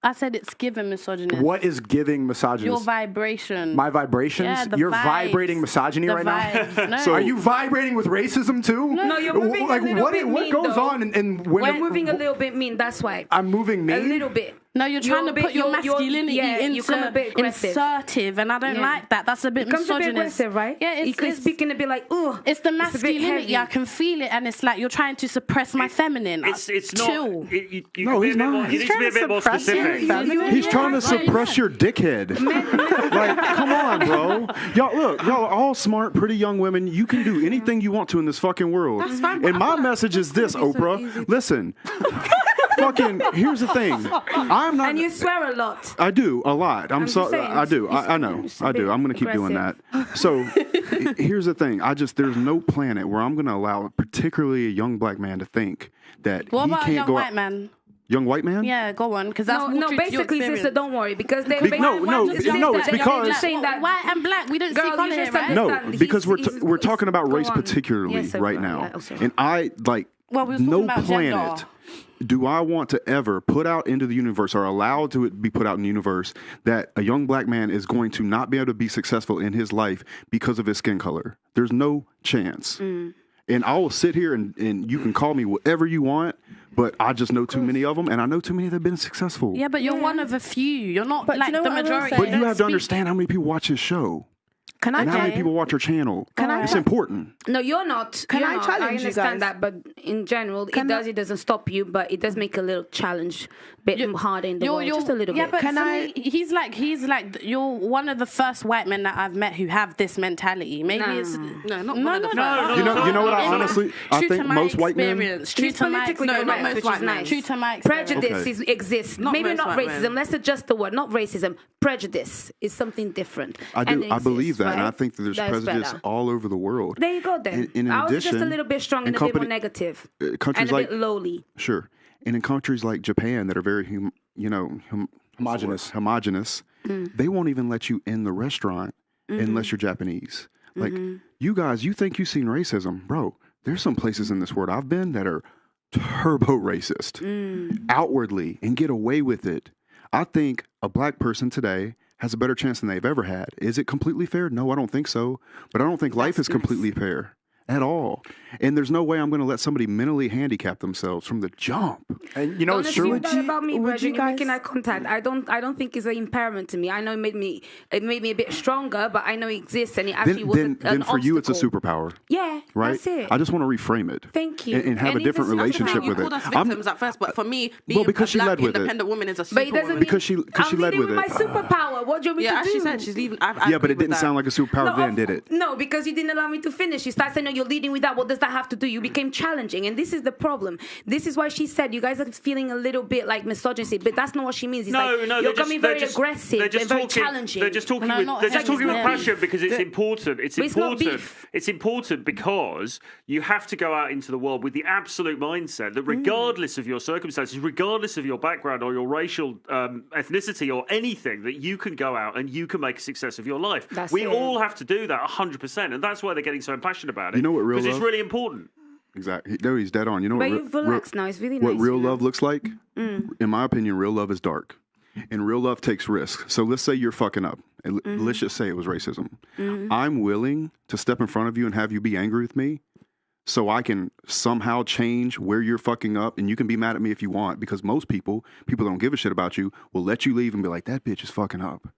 I said it's given misogynist. What is giving misogynist? Your vibration. My vibrations? Yeah, the You're vibes. vibrating misogyny The right vibes. now? No. So are you vibrating with racism too? No, you're moving like a little bit what mean, goes though. on in women? You're moving a little bit mean. That's why. I'm moving mean? A little bit. No, you're trying to put your masculinity into you come a bit aggressive. assertive, and I don't like that. That's a bit It comes a bit misogynist. aggressive, right? Yeah, you can speak in a bit like, ugh. It's the a bit masculinity. heavy. I can feel it, and it's like you're trying to suppress my feminine. It's Chill. not. You No, he's not. You need to be a bit more specific. He's trying to suppress your dickhead. Like, come on, bro. Y'all are all smart, pretty young women. You can do anything you want to in this fucking world. That's fine, And my message is this, Oprah. Listen. Fucking, here's the thing. I'm not. And you swear a lot. I do a lot. I'm just so. saying, I do. I know. it's a I do. bit I'm gonna keep doing that. aggressive. So here's the thing. There's no planet where I'm gonna allow, particularly a young black man, to think that What he about a can't young go white out. man? Young white man? Yeah, go on, because that's No, more true to your basically, sister, experience. don't worry, because they No, it's because- just saying that white and black, we don't Girl, see you color just here, right? understand. No, because He's- we're talking about go race on. particularly Yes, right okay, now, yeah, okay. and I like Well, we was no talking about planet. gender. Do I want to ever put out into the universe or allowed to be put out in the universe that a young black man is going to not be able to be successful in his life because of his skin color? There's no chance. And I will sit here and you can call me whatever you want, but I just know too many of them, and I know too many that have been successful. Yeah, but you're one of a few. You're not But like you know the what I will majority. say? But you have to understand how many people watch his show. Can I And how many tell people watch your channel? I- It's important. No, you're not. Can You're I not. challenge I you understand guys? that, but in general, it doesn't stop you, but it does make a little challenge, bit harder in the world, just a little yeah, bit. but Can for I- me, he's like you're one of the first white men that I've met who have this mentality. Maybe No. it's No, not no, one of no, the no, first. You know what I In- honestly, I true think to my most white men. experience, true He's to my politically no, not correct, most which white is men. nice. True to my experience. Prejudice exists. Not Maybe most not white racism. men. Let's adjust the word. Not racism. Prejudice is something different. I And do. it I believe exists, that, and I right? think that there's That's prejudice better. all over the world. There you go then. In I was just a addition, little bit strong and in a bit more company- negative. countries and a like bit lowly. Sure, and in countries like Japan that are very homogenous, they won't even let you in the restaurant unless you're Japanese. Like you guys, you think you've seen racism, bro? There's some places in this world I've been that are turbo racist outwardly and get away with it. I think a black person today has a better chance than they've ever had. Is it completely fair? No, I don't think so. But I don't think life is completely fair at all. And there's no way I'm going to let somebody mentally handicap themselves from the jump. And you know Don't it's true. assume that about me, would Bridget. you You're making guys- eye contact. I don't think it's an impairment to me. I know it made me a bit stronger, but I know it exists and it actually was an Then for you, it's a obstacle. superpower, Yeah, right? that's it. I just want to reframe it. Thank you. And have And a different even- that's the relationship thing, with You it. called us I'm- victims at first, but for me, being because a she black led with it. independent woman is a But it doesn't superwoman. mean Because she I'm led leading with my it. superpower. What do you want me Yeah, to as do? she said, she's leaving. Yeah, but it didn't sound like a superpower then, did it? No, because you didn't allow me to finish. You start saying, no, you're leading with that. What does that have to do? You became challenging. And this is the problem. This is why she said you guys are feeling a little bit like misogyny, but that's not what she means. It's like, you're coming very aggressive and very challenging. They're just talking No, with, not they're just talking with heavy. passion because it's important. It's But it's not important. beef. It's important because you have to go out into the world with the absolute mindset that regardless of your circumstances, regardless of your background or your racial ethnicity or anything, that you can go out and you can make a success of your life. We it. all have to do that 100%, and that's why they're getting so impassioned about it. You know what real Because it's love- really important. Exactly. No, he's dead on. You know But what? you've relaxed now. It's really what nice. real you know? love looks like? In my opinion, real love is dark, and real love takes risks. So let's say you're fucking up. And let's just say it was racism. I'm willing to step in front of you and have you be angry with me, so I can somehow change where you're fucking up, and you can be mad at me if you want. Because most people don't give a shit about you, will let you leave and be like, that bitch is fucking up.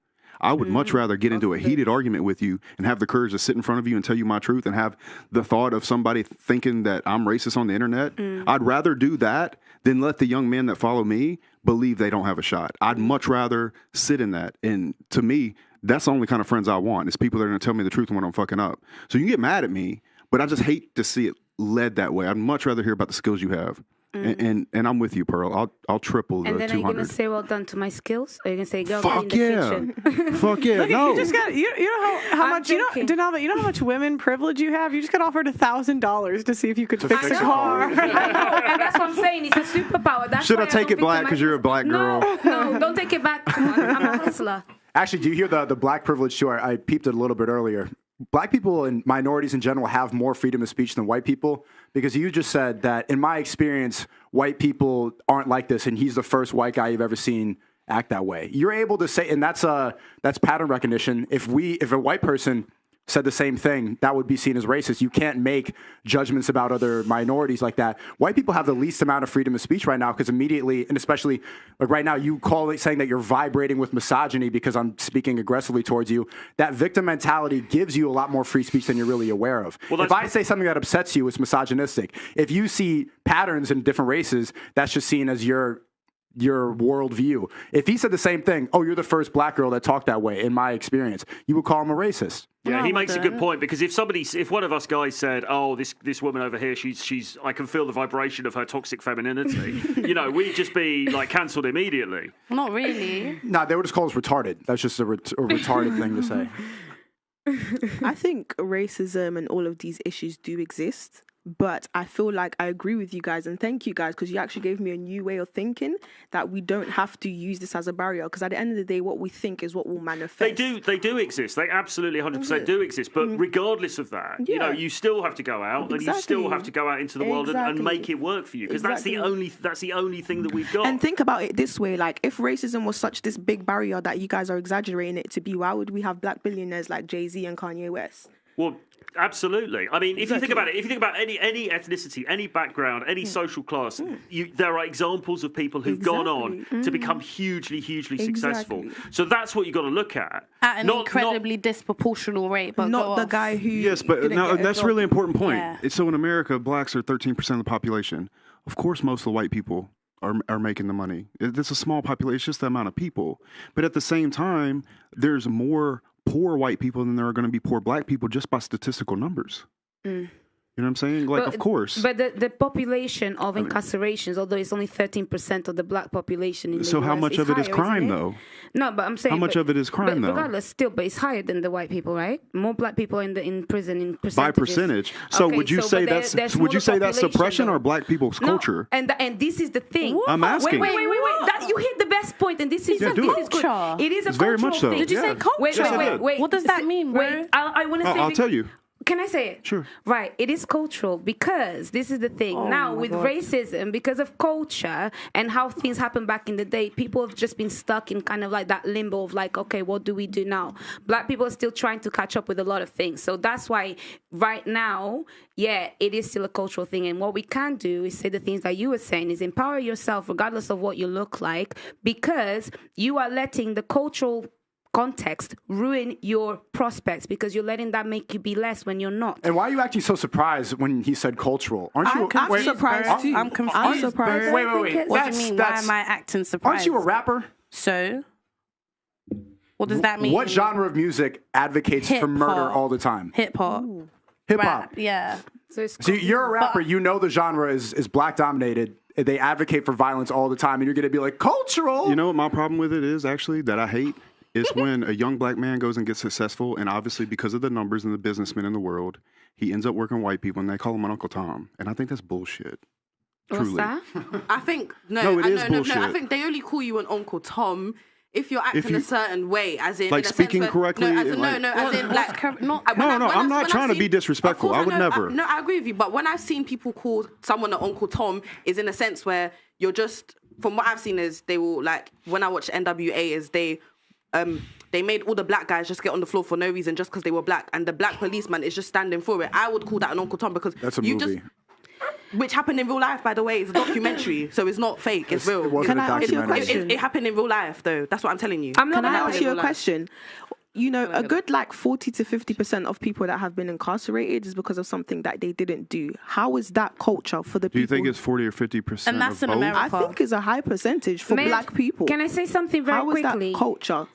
I would much rather get into a heated argument with you and have the courage to sit in front of you and tell you my truth and have the thought of somebody thinking that I'm racist on the internet. I'd rather do that than let the young men that follow me believe they don't have a shot. I'd much rather sit in that. And to me, that's the only kind of friends I want. It's people that are going to tell me the truth when I'm fucking up. So you can get mad at me, but I just hate to see it led that way. I'd much rather hear about the skills you have. And I'm with you, Pearl. I'll triple the 200. And then are you going to say, well done to my skills? Or are you going to say, girl, Fuck in the yeah. kitchen? Fuck yeah. Look, No. you just got you know how I'm much joking. Denalva, you know how much women privilege you have? You just got offered $1,000 to see if you could fix a fix a car. I know, and that's what I'm saying. It's a superpower. That's Should why I take it don't black because you're a black girl? No, don't take it back. Come on, I'm a hustler. Actually, do you hear the black privilege too? I peeped it a little bit earlier. Black people and minorities in general have more freedom of speech than white people, because you just said that, in my experience, white people aren't like this, and he's the first white guy you've ever seen act that way. You're able to say, and that's pattern recognition. If a white person said the same thing, that would be seen as racist. You can't make judgments about other minorities like that. White people have the least amount of freedom of speech right now, because immediately, and especially like right now, you call it saying that you're vibrating with misogyny because I'm speaking aggressively towards you. That victim mentality gives you a lot more free speech than you're really aware of. Well, if I say something that upsets you, it's misogynistic. If you see patterns in different races, that's just seen as your worldview. If he said the same thing, oh, you're the first black girl that talked that way, in my experience, you would call him a racist. Yeah, No, he I makes a good wouldn't. point, because if one of us guys said, "Oh, this woman over here, she's I can feel the vibration of her toxic femininity," we'd just be like cancelled immediately. Not really. No, they would just call us retarded. That's just a retarded thing to say. I think racism and all of these issues do exist, but I feel like I agree with you guys, and thank you guys, because you actually gave me a new way of thinking, that we don't have to use this as a barrier, because at the end of the day, what we think is what will manifest. They do exist. They absolutely 100% do exist. But regardless of that, Yeah. you still have to go out, and you still have to go out into the world and Exactly. make it work for you, because Exactly. that's the only thing that we've got. And think about it this way, like, if racism was such this big barrier that you guys are exaggerating it to be, why would we have black billionaires like Jay-Z and Kanye West? Well, absolutely. I mean, if you think Exactly. about it, if you think about any ethnicity, any background, any social class, there are examples of people who've gone on to become hugely, hugely successful. Exactly. So that's what you've got to look at. At an incredibly disproportional rate, but Not go the off. guy who Yes, but didn't now get a that's a job. really important point. Yeah. So in America, blacks are 13% of the population. Of course, most of the white people are making the money. It's a small population, it's just the amount of people. But at the same time, there's more poor white people than there are going to be poor black people, just by statistical numbers. You know what I'm saying? Like, of course. But the population of incarcerations, although it's only 13% of the black population in the So how US, much of it is higher, crime, isn't it? though? No, but I'm saying How much of it is crime, but though? regardless, still, but it's higher than the white people, right? More black people in prison in percentages. By percentage. So Okay, would you but say there- that's there's would you say smaller that's population, suppression though. or black people's No, culture? and this is the thing. I'm asking. Wait. That, you hit the best point, and this is Yeah, do this it. is good. Culture. It is a It's very cultural much so. thing. Did you say Yeah. culture? Wait, Yes, I did. wait. What does that mean? Wait, I want to say. I'll tell you. Can I say it? Sure. Right. It is cultural, because this is the thing. Oh now, my with God. racism, because of culture and how things happened back in the day, people have just been stuck in kind of like that limbo of like, okay, what do we do now? Black people are still trying to catch up with a lot of things. So that's why right now, yeah, it is still a cultural thing. And what we can do is say the things that you were saying, is empower yourself regardless of what you look like, because you are letting the cultural context ruin your prospects, because you're letting that make you be less when you're not. And why are you acting so surprised when he said cultural? Aren't you? I'm surprised too. I'm confused. I'm surprised. Wait. What do you mean? Why am I acting surprised? Aren't you a rapper? So, what does that mean? What genre of music advocates for murder Hip-hop. all the time? Hip hop, Hip hop. rap. Yeah. So it's So you're a rapper. You know the genre is black dominated. They advocate for violence all the time, and you're going to be like cultural. You know what my problem with it is, actually, that I hate? Is when a young black man goes and gets successful, and obviously because of the numbers and the businessmen in the world, he ends up working white people, and they call him an Uncle Tom. And I think that's bullshit. What's Truly. that? I think No, it is bullshit. I think they only call you an Uncle Tom if you're acting a certain way, as in like in a speaking sense where, correctly, No, as in, like- as in like No, I'm not trying to be disrespectful. I would never. No, I agree with you. But when I've seen people call someone an Uncle Tom, is in a sense where you're just, from what I've seen, is they will like, when I watch NWA, is they made all the black guys just get on the floor for no reason, just because they were black, and the black policeman is just standing for it. I would call that an Uncle Tom, because That's a you movie. just. which happened in real life, by the way. It's a documentary, so it's not fake. It's real. It wasn't Can I a ask you a documentary. question? It happened in real life, though. That's what I'm telling you. I'm not Can I gonna ask you a question? You know, a good like 40 to 50% of people that have been incarcerated is because of something that they didn't do. How is that culture for the people? Do you think it's 40 or 50%? And that's of in both? America. I think it's a high percentage for May I- black people. Can I say something very How is quickly? that culture?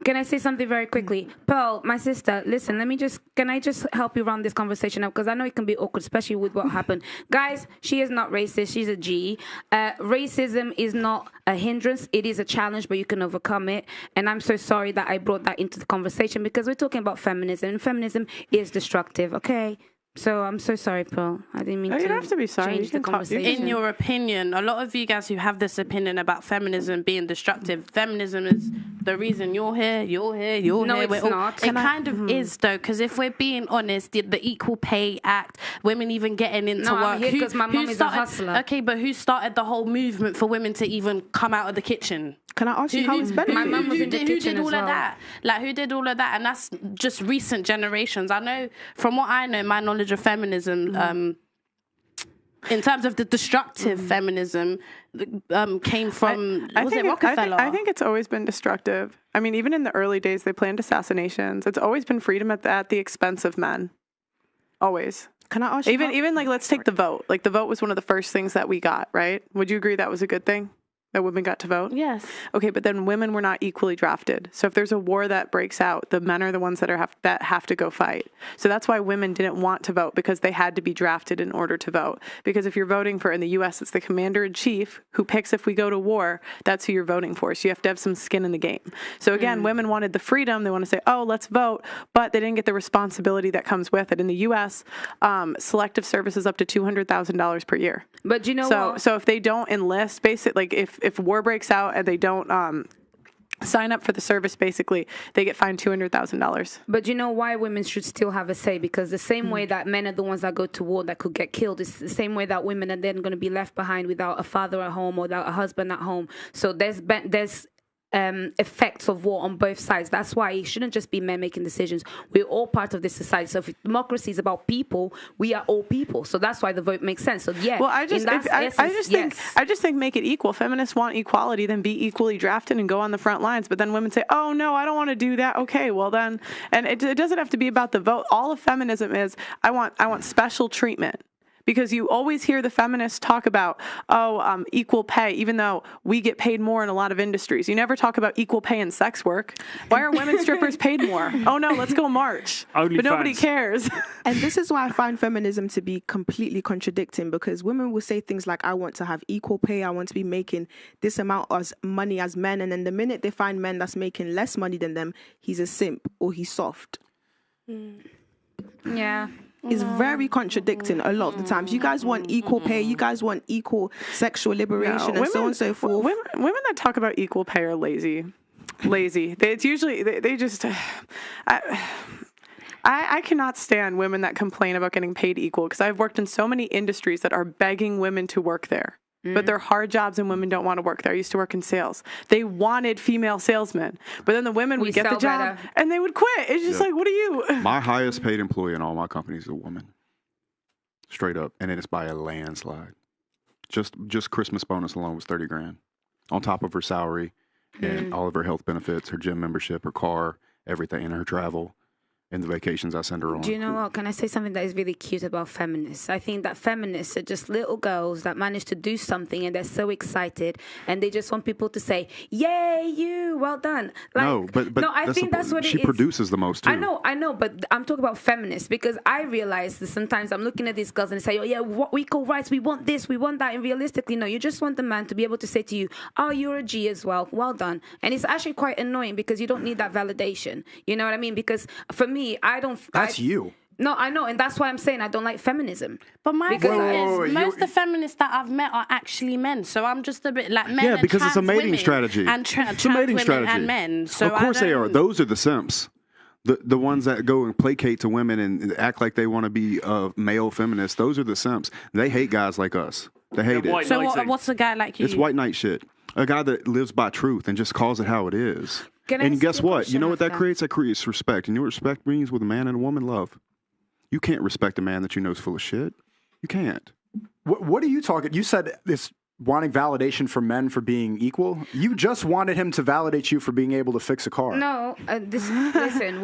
Can I say something very quickly? Pearl, my sister, listen, can I just help you run this conversation up? Because I know it can be awkward, especially with what happened. Guys, she is not racist. She's a G. Racism is not a hindrance. It is a challenge, but you can overcome it. And I'm so sorry that I brought that into the conversation because we're talking about feminism. And feminism is destructive, okay? So I'm so sorry, Pearl. I didn't mean No, to you don't have to be sorry. change You can the talk- you can- conversation. In your opinion, a lot of you guys who have this opinion about feminism being destructive, feminism is the reason you're here, No, here. it's not. It kind of is, though, because if we're being honest, the Equal Pay Act, women even getting into No, work. I'm here 'cause my mum is a started- hustler. Okay, but who started the whole movement for women to even come out of the kitchen? Can I ask you how it's benefited? My mum was in the who kitchen did all as of well. that? Like, who did all of that? And that's just recent generations. I know, from what I know, my knowledge of feminism, in terms of the destructive feminism, came from, was it Rockefeller? I think it's always been destructive. I mean, even in the early days, they planned assassinations. It's always been freedom at the expense of men. Always. Can I ask you Even like, let's take the vote. Like, the vote was one of the first things that we got, right? Would you agree that was a good thing? That women got to vote? Yes. Okay, but then women were not equally drafted. So if there's a war that breaks out, the men are the ones that have to go fight. So that's why women didn't want to vote, because they had to be drafted in order to vote. Because if you're voting for, in the U.S., it's the commander in chief who picks if we go to war. That's who you're voting for. So you have to have some skin in the game. So again, women wanted the freedom. They want to say, oh, let's vote, but they didn't get the responsibility that comes with it. In the U.S., selective service is up to $200,000 per year. But you know what? So if they don't enlist, basically, like if war breaks out and they don't sign up for the service, basically, they get fined $200,000. But you know why women should still have a say? Because the same way that men are the ones that go to war that could get killed, it's the same way that women are then going to be left behind without a father at home or without a husband at home. So there's effects of war on both sides. That's why it shouldn't just be men making decisions. We're all part of this society. So if democracy is about people, we are all people. So that's why the vote makes sense. So yeah. Well, I just think make it equal. Feminists want equality, then be equally drafted and go on the front lines. But then women say, "Oh no, I don't want to do that." Okay, well then, and it doesn't have to be about the vote. All of feminism is I want special treatment. Because you always hear the feminists talk about, equal pay, even though we get paid more in a lot of industries. You never talk about equal pay in sex work. Why are women strippers paid more? Oh, no, let's go march. Only but nobody fans. cares. And this is why I find feminism to be completely contradicting, because women will say things like, I want to have equal pay, I want to be making this amount of money as men, and then the minute they find men that's making less money than them, he's a simp or he's soft. Yeah. It's very contradicting a lot of the times. You guys want equal pay, you guys want equal sexual liberation, and so on and so forth. Women that talk about equal pay are lazy. It's usually, they just... I cannot stand women that complain about getting paid equal, because I've worked in so many industries that are begging women to work there. But they're hard jobs and women don't want to work there. I used to work in sales. They wanted female salesmen, but then the women would get the sell job better. and they would quit. It's just like, what are you? My highest paid employee in all my companies is a woman. Straight up. And it's by a landslide. Just Christmas bonus alone was $30,000. On top of her salary and all of her health benefits, her gym membership, her car, everything, and her travel. And the vacations I send her on. Do you know what? Can I say something that is really cute about feminists? I think that feminists are just little girls that manage to do something and they're so excited and they just want people to say, "Yay, you! Well done!" Like, no, I think that's what it is. She produces the most too. I know, but I'm talking about feminists because I realize that sometimes I'm looking at these girls and they say, "Oh yeah, what equal rights? We want this, we want that." And realistically, no, you just want the man to be able to say to you, "Oh, you're a G as well. Well done." And it's actually quite annoying because you don't need that validation. You know what I mean? Because for me, I don't. That's you. No, I know, and that's why I'm saying I don't like feminism. But my Because thing Whoa, is, most of the feminists that I've met are actually men. So I'm just a bit like men. Yeah, and because it's a trans mating women strategy. And It's a trans mating women strategy. and men. So of course they are. don't- Those are the simps. The ones that go and placate to women and act like they want to be male feminists. Those are the simps. They hate guys like us. They hate white it. So knighting. what's a guy like you? It's white knight shit. A guy that lives by truth and just calls it how it is. Can I And ask guess you a what? You question know what that after? creates? That creates respect. And you know what respect means with a man and a woman? Love. You can't respect a man that you know is full of shit. You can't. What are you talking? You said this wanting validation from men for being equal. You just wanted him to validate you for being able to fix a car. No, listen. Listen,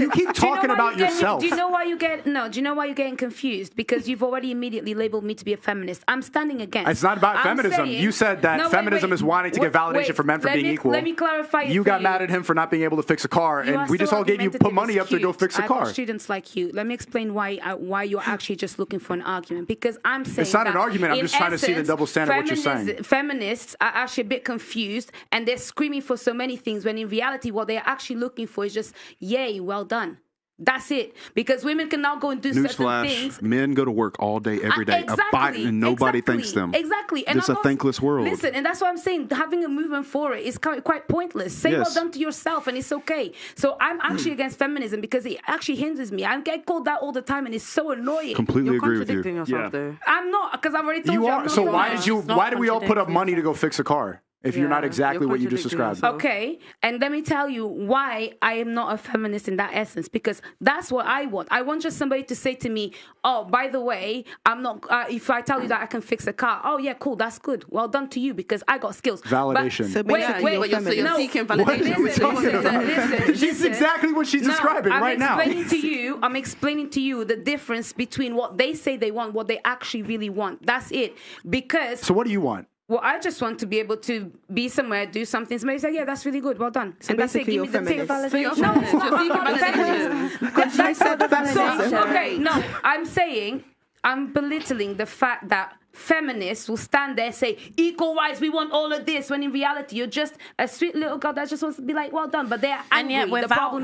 you keep talking about yourself. Do you know why you get? No, do you know why you're getting confused? Because you've already immediately labeled me to be a feminist. I'm standing against. It's not about feminism. Saying, you said that feminism is wanting to get validation from men for being equal. Let me clarify. You got mad at him for not being able to fix a car, and we just all gave you put money up to go fix a car. I got students like you. Let me explain why you're actually just looking for an argument. Because I'm saying it's not an argument. I'm just trying to see the double standard. What you're saying. Feminists are actually a bit confused, and they're screaming for so many things when in reality what they're actually looking for is just yay, well done. That's it. Because women can now go and do certain things. Men go to work all day, every day, and nobody thanks them. Exactly. And it's a thankless world. Listen, and that's what I'm saying. Having a movement for it is quite pointless. Say well done to yourself, and it's okay. So I'm actually against feminism because it actually hinders me. I get called that all the time, and it's so annoying. Completely agree with you. You're contradicting yourself, though. I'm not, because I've already told you. Are. So why did we all put up money to go fix a car? If you're not exactly what you just described. Okay, and let me tell you why I am not a feminist in that essence, because that's what I want. I want just somebody to say to me, oh, by the way, I'm not, if I tell you that I can fix a car, oh yeah, cool, that's good. Well done to you, because I got skills. Validation. So wait, you're seeking validation. She's exactly what she's describing right now. I'm explaining to you the difference between what they say they want, what they actually really want. That's it. Because... So what do you want? Well, I just want to be able to be somewhere, do something. Somebody say, yeah, that's really good. Well done. So basically you're feminist. No, it's not. Okay, no, I'm saying, I'm belittling the fact that feminists will stand there and say, equal rights, we want all of this, when in reality you're just a sweet little girl that just wants to be like, well done, but they're angry. And yet without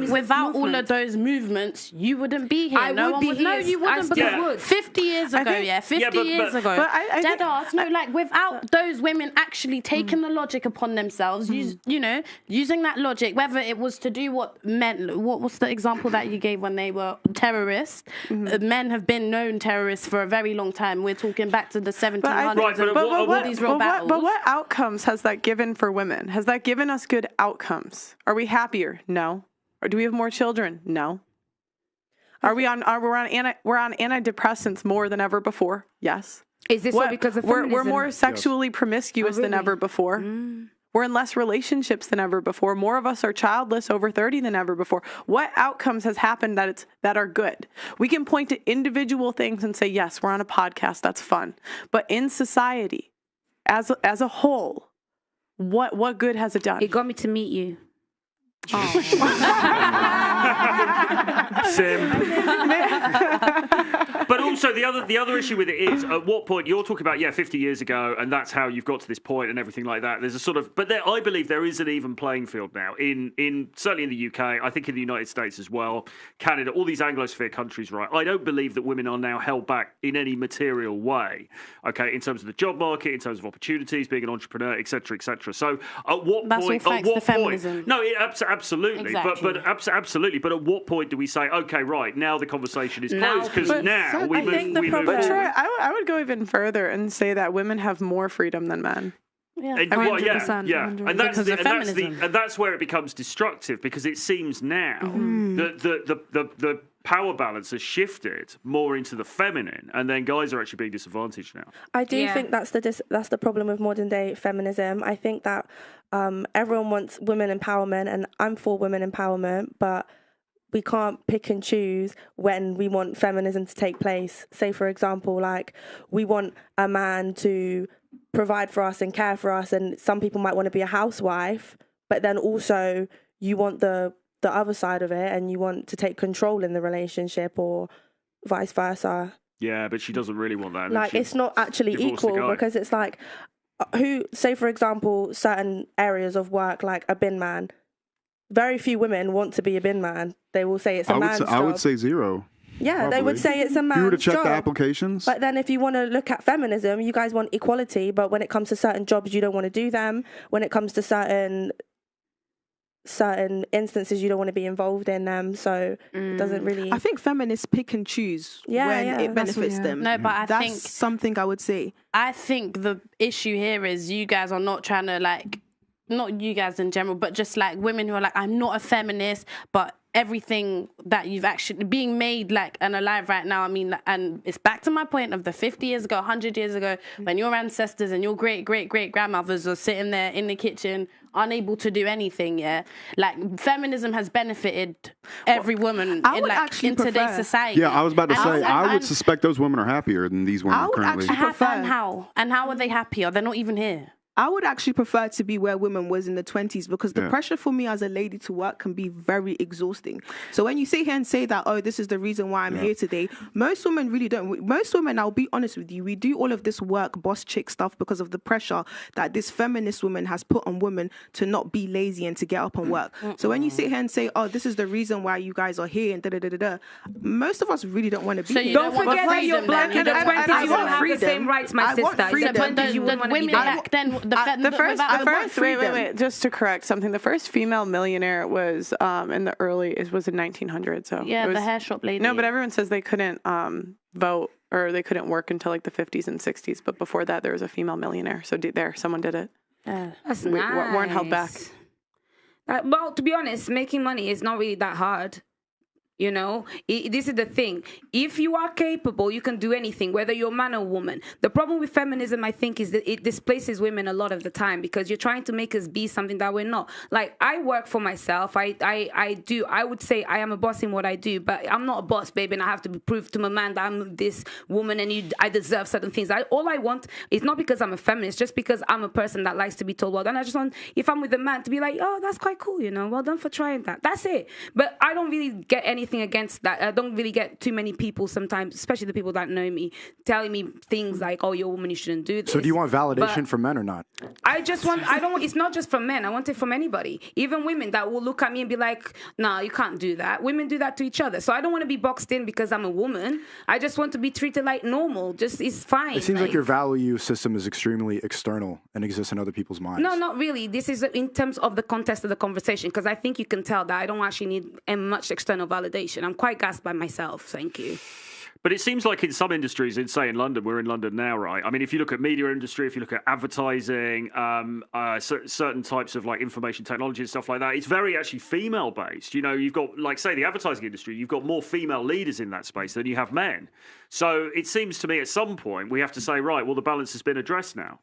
all of those movements, you wouldn't be here. No, you wouldn't. Because 50 years ago, 50 years ago, dead ass. No, like without those women actually taking the logic upon themselves, using that logic, whether it was to do what men, what's the example that you gave when they were terrorists? Men have been known terrorists for a very long time. We're talking back to the 1700s. But what outcomes has that given for women? Has that given us good outcomes? Are we happier? No. Or do we have more children? No. We're on antidepressants more than ever before? Yes. Is this because of feminism? We're more sexually promiscuous than ever before. We're in less relationships than ever before. More of us are childless over 30 than ever before. What outcomes has happened that are good? We can point to individual things and say, yes, we're on a podcast. That's fun. But in society, as a whole, what good has it done? It got me to meet you. Sim. But also the other issue with it is, at what point you're talking about 50 years ago, and that's how you've got to this point and everything like that. There's a sort of, but I believe there is an even playing field now in certainly in the UK. I think in the United States as well, Canada, all these Anglosphere countries. Right, I don't believe that women are now held back in any material way. Okay, in terms of the job market, in terms of opportunities, being an entrepreneur, etc., etc. So at what point? At what point? No, absolutely. Exactly. But absolutely. But at what point do we say, okay, right, now the conversation is closed? Because now we move. But Troy, I would go even further and say that women have more freedom than men. Yeah, and, 100%. And that's where it becomes destructive, because it seems now that the power balance has shifted more into the feminine, and then guys are actually being disadvantaged now. I do think that's the problem with modern day feminism. I think that everyone wants women empowerment, and I'm for women empowerment, but we can't pick and choose when we want feminism to take place. Say, for example, like we want a man to provide for us and care for us, and some people might want to be a housewife, but then also you want the other side of it and you want to take control in the relationship, or vice versa. Yeah, but she doesn't really want that. Like, it's not actually equal, because it's like, say for example, certain areas of work, like a bin man, very few women want to be a bin man. They will say it's a man's job. I would say zero. Yeah, probably. They would say it's a man's job. You were to check the applications. But then if you want to look at feminism, you guys want equality, but when it comes to certain jobs, you don't want to do them. When it comes to certain instances, you don't want to be involved in them, so it doesn't really... I think feminists pick and choose when it benefits them. No, but that's something I would say. I think the issue here is you guys are not trying to, like, not you guys in general, but just like women who are like, I'm not a feminist, but everything that you've actually being made like and alive right now. I mean, and it's back to my point of the 50 years ago, 100 years ago, when your ancestors and your great grandmothers are sitting there in the kitchen unable to do anything. Yeah, like feminism has benefited every woman in today's society. Yeah, I was about to say, I would suspect those women are happier than these women currently. And how are they happier? They're not even here. I would actually prefer to be where women was in the 20s, because the pressure for me as a lady to work can be very exhausting. So when you sit here and say that, oh, this is the reason why I'm here today, most women really don't. Most women, I'll be honest with you, we do all of this work, boss chick stuff, because of the pressure that this feminist woman has put on women to not be lazy and to get up and work. So when you sit here and say, oh, this is the reason why you guys are here and da-da-da-da-da, most of us really don't want to be here. Don't forget that you're black in the 20s, you won't have the same rights, my sister. The women back then, wait, just to correct something. The first female millionaire was in the 1900s. So yeah, the hair shop lady. No, but everyone says they couldn't vote or they couldn't work until like the 50s and 60s. But before that, there was a female millionaire. So someone did it. That's we weren't held back. Well, to be honest, making money is not really that hard. You know, this is the thing. If you are capable, you can do anything, whether you're a man or woman. The problem with feminism, I think, is that it displaces women a lot of the time because you're trying to make us be something that we're not. Like, I work for myself. I would say I am a boss in what I do, but I'm not a boss, baby, and I have to prove to my man that I'm this woman and I deserve certain things. All I want is not because I'm a feminist, just because I'm a person that likes to be told well done. I just want, if I'm with a man, to be like, oh, that's quite cool, you know, well done for trying that. That's it. But I don't really get anything against that. I don't really get too many people sometimes, especially the people that know me, telling me things like, oh, you're a woman, you shouldn't do this. So do you want validation from men or not? It's not just from men. I want it from anybody. Even women that will look at me and be like, nah, you can't do that. Women do that to each other. So I don't want to be boxed in because I'm a woman. I just want to be treated like normal. Just, it's fine. It seems like your value system is extremely external and exists in other people's minds. No, not really. This is in terms of the context of the conversation, because I think you can tell that I don't actually need much external validation. I'm quite gassed by myself. Thank you. But it seems like in some industries, say in London, we're in London now, right? I mean, if you look at media industry, if you look at advertising, certain types of like information technology and stuff like that, it's very actually female based. You know, you've got like, say, the advertising industry, you've got more female leaders in that space than you have men. So it seems to me at some point we have to say, right, well, the balance has been addressed now.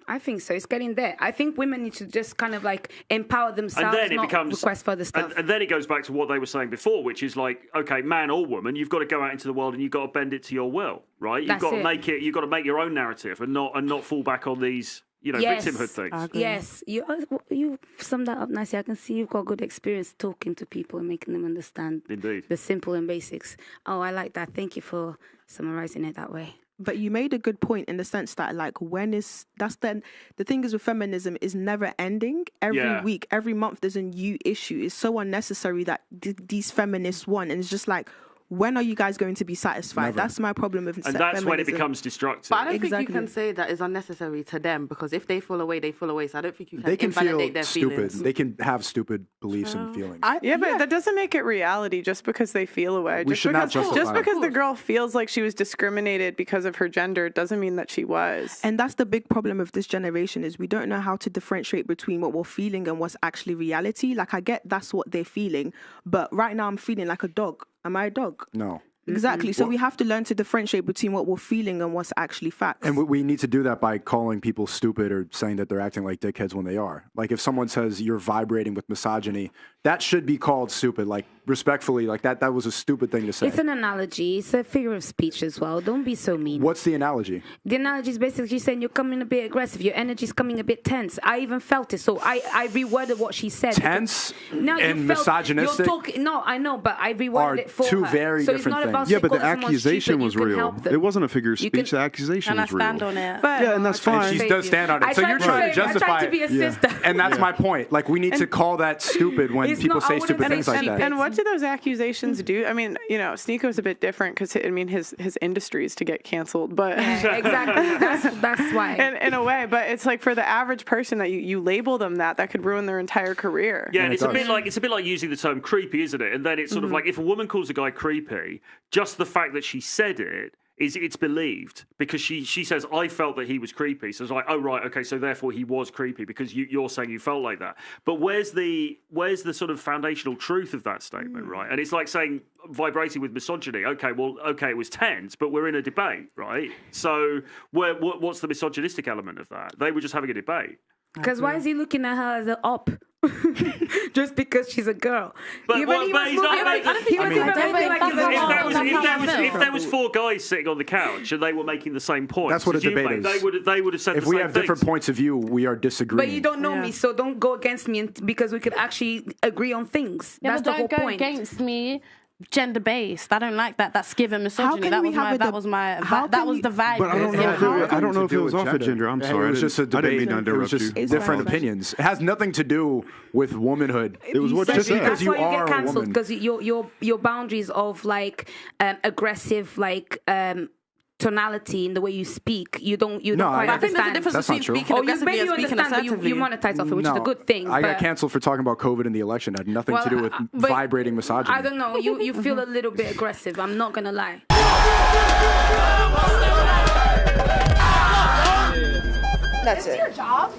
I think so. It's getting there. I think women need to just kind of like empower themselves, and then not request further stuff. And then it goes back to what they were saying before, which is like, okay, man or woman, you've got to go out into the world and you've got to bend it to your will, right? You've got to make it. You've got to make your own narrative and not fall back on these, victimhood things. Yes, you summed that up nicely. I can see you've got good experience talking to people and making them understand the simple and basics. Oh, I like that. Thank you for summarizing it that way. But you made a good point in the sense that, like, the thing is with feminism is never ending. Every week, every month, there's a new issue. It's so unnecessary that these feminists want. And it's just like, when are you guys going to be satisfied? Never. That's my problem with feminism. And that's when it becomes destructive. But I don't think you can say that is unnecessary to them, because if they fall away, they fall away. So I don't think you can invalidate their feelings. They can have stupid beliefs and feelings. But that doesn't make it reality just because they feel away. We should not justify just because the girl feels like she was discriminated because of her gender doesn't mean that she was. And that's the big problem of this generation is we don't know how to differentiate between what we're feeling and what's actually reality. Like, I get that's what they're feeling, but right now I'm feeling like a dog. Am I a dog? No. Exactly. So we have to learn to differentiate between what we're feeling and what's actually facts. And we need to do that by calling people stupid or saying that they're acting like dickheads when they are. Like, if someone says you're vibrating with misogyny, that should be called stupid. Like, respectfully, like that was a stupid thing to say. It's an analogy. It's a figure of speech as well. Don't be so mean. What's the analogy? The analogy is basically saying you're coming a bit aggressive. Your energy's coming a bit tense. I even felt it. So I reworded what she said. Tense and misogynistic? No, I know, but I reworded it for her. Two very different things. Yeah, but the accusation was real. It wasn't a figure of speech. The accusation was real. And I stand on it. But, and that's fine. She does stand on it. So you're trying to justify I tried to be a sister. And that's my point. Like, we need to call that stupid when people say stupid things like that. And what do those accusations do? I mean, SNEAKO's a bit different because, his industry is to get canceled. But yeah, exactly. That's why. In a way. But it's like for the average person that you label them that could ruin their entire career. Yeah, and it's a bit like using the term creepy, isn't it? And then it's sort of like if a woman calls a guy creepy, just the fact that she said it is it's believed because she says, I felt that he was creepy. So it's like, oh, right, okay, so therefore he was creepy because you're saying you felt like that. But where's the sort of foundational truth of that statement, right? And it's like saying vibrating with misogyny. Okay, it was tense, but we're in a debate, right? So what's the misogynistic element of that? They were just having a debate. Because why is he looking at her as an op? Just because she's a girl. But he's not. If there was 4 guys sitting on the couch and they were making the same point, that's what a debate is. They would have said. If we have different points of view, we are disagreeing. But you don't know me, so don't go against me because we could actually agree on things. That's the whole point. Don't go against me. Gender based. I don't like that. That's given misogyny. That was the vibe. But I don't know if it was off of gender. I'm sorry. It was just a debate. I didn't mean to interrupt you. Different opinions. It has nothing to do with womanhood. It was what you said. That's why you get cancelled because your boundaries of like aggressive like tonality in the way you speak, you don't quite understand. I think there's a difference between speaking aggressively and speaking assertively. You monetize off it, which is a good thing. I got cancelled for talking about COVID in the election. It had nothing to do with vibrating misogyny. I don't know. You feel a little bit aggressive. I'm not gonna lie. That's it. Your job.